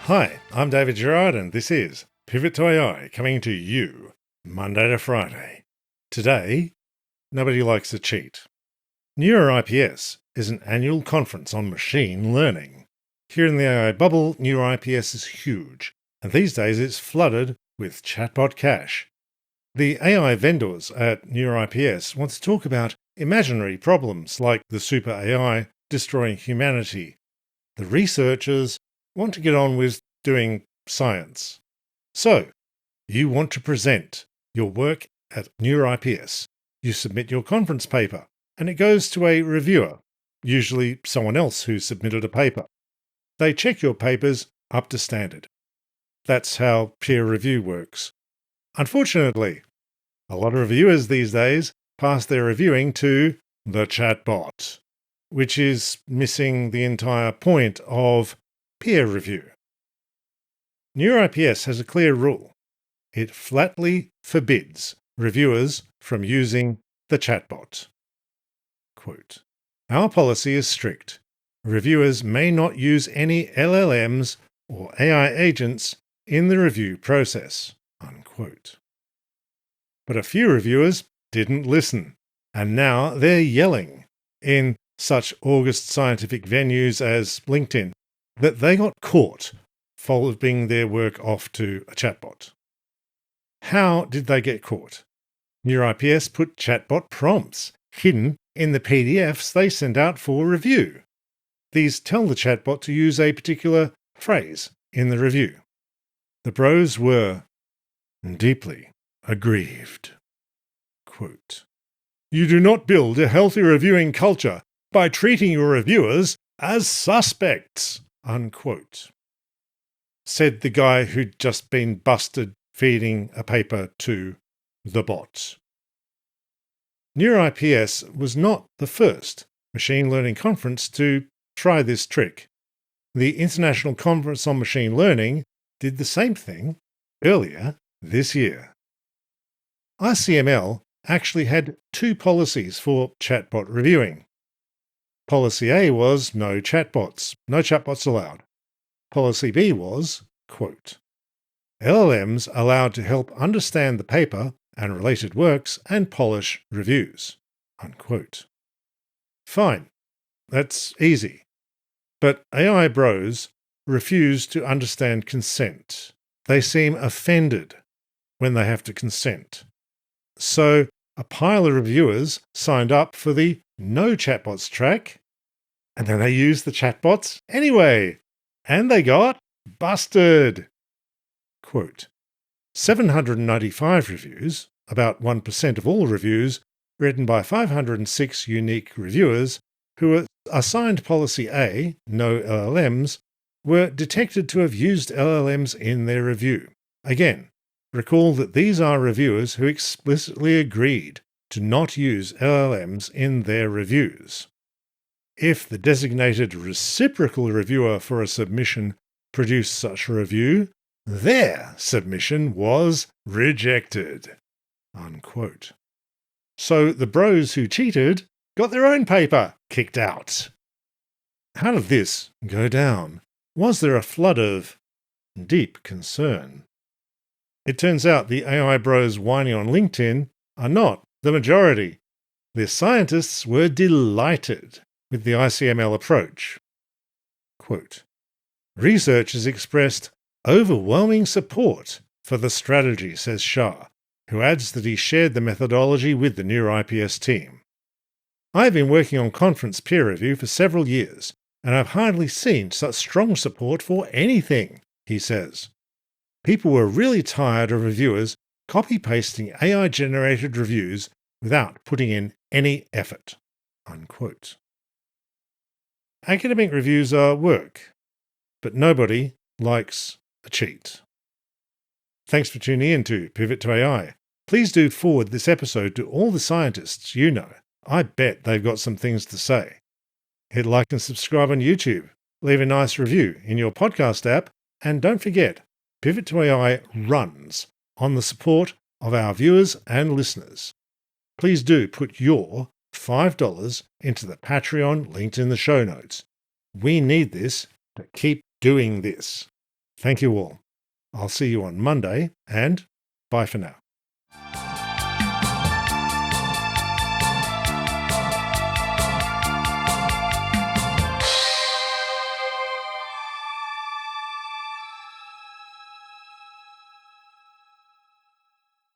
Hi, I'm dgerard and this is Pivot to AI, coming to you Monday to Friday. Today, nobody likes a cheat. NeurIPS is an annual conference on machine learning. Here in the AI bubble, NeurIPS is huge, and these days it's flooded with chatbot cash. The AI vendors at NeurIPS want to talk about imaginary problems like the super AI destroying humanity. The researchers want to get on with doing science. So, you want to present your work at NeurIPS. You submit your conference paper, and it goes to a reviewer, usually someone else who submitted a paper. They check your papers up to standard. That's how peer review works. Unfortunately, a lot of reviewers these days pass their reviewing to the chatbot, which is missing the entire point of peer review. NeurIPS has a clear rule. It flatly forbids reviewers from using the chatbot. Quote, "Our policy is strict. Reviewers may not use any LLMs or AI agents in the review process." Unquote. But a few reviewers didn't listen, and now they're yelling in such august scientific venues as LinkedIn that they got caught folding their work off to a chatbot. How did they get caught? NeurIPS put chatbot prompts hidden in the PDFs they sent out for review. These tell the chatbot to use a particular phrase in the review. The bros were deeply aggrieved. Quote, "You do not build a healthy reviewing culture by treating your reviewers as suspects," unquote, said the guy who'd just been busted feeding a paper to the bot. NeurIPS was not the first machine learning conference to try this trick. The International Conference on Machine Learning did the same thing earlier this year. ICML actually had two policies for chatbot reviewing. Policy A was no chatbots allowed. Policy B was, quote, "LLMs allowed to help understand the paper and related works and polish reviews," unquote. Fine, that's easy. But AI bros refuse to understand consent. They seem offended when they have to consent. So a pile of reviewers signed up for the no chatbots track, and then they used the chatbots anyway, and they got busted. Quote, 795 reviews, about 1% of all reviews, written by 506 unique reviewers who were assigned Policy A, no LLMs, were detected to have used LLMs in their review. Again, recall that these are reviewers who explicitly agreed to not use LLMs in their reviews. If the designated reciprocal reviewer for a submission produced such a review, their submission was rejected." Unquote. So the bros who cheated got their own paper kicked out. How did this go down? Was there a flood of deep concern? It turns out the AI bros whining on LinkedIn are not the majority. The scientists were delighted with the ICML approach. Quote, "Researchers expressed overwhelming support for the strategy," says Shah, who adds that he shared the methodology with the NeurIPS team. "I've been working on conference peer review for several years, and I've hardly seen such strong support for anything," he says. "People were really tired of reviewers copy-pasting AI-generated reviews without putting in any effort." Unquote. Academic reviews are work, but nobody likes a cheat. Thanks for tuning in to Pivot to AI. Please do forward this episode to all the scientists you know. I bet they've got some things to say. Hit like and subscribe on YouTube. Leave a nice review in your podcast app. And don't forget, Pivot to AI runs on the support of our viewers and listeners. Please do put your $5 into the Patreon linked in the show notes. We need this to keep doing this. Thank you all. I'll see you on Monday, and bye for now.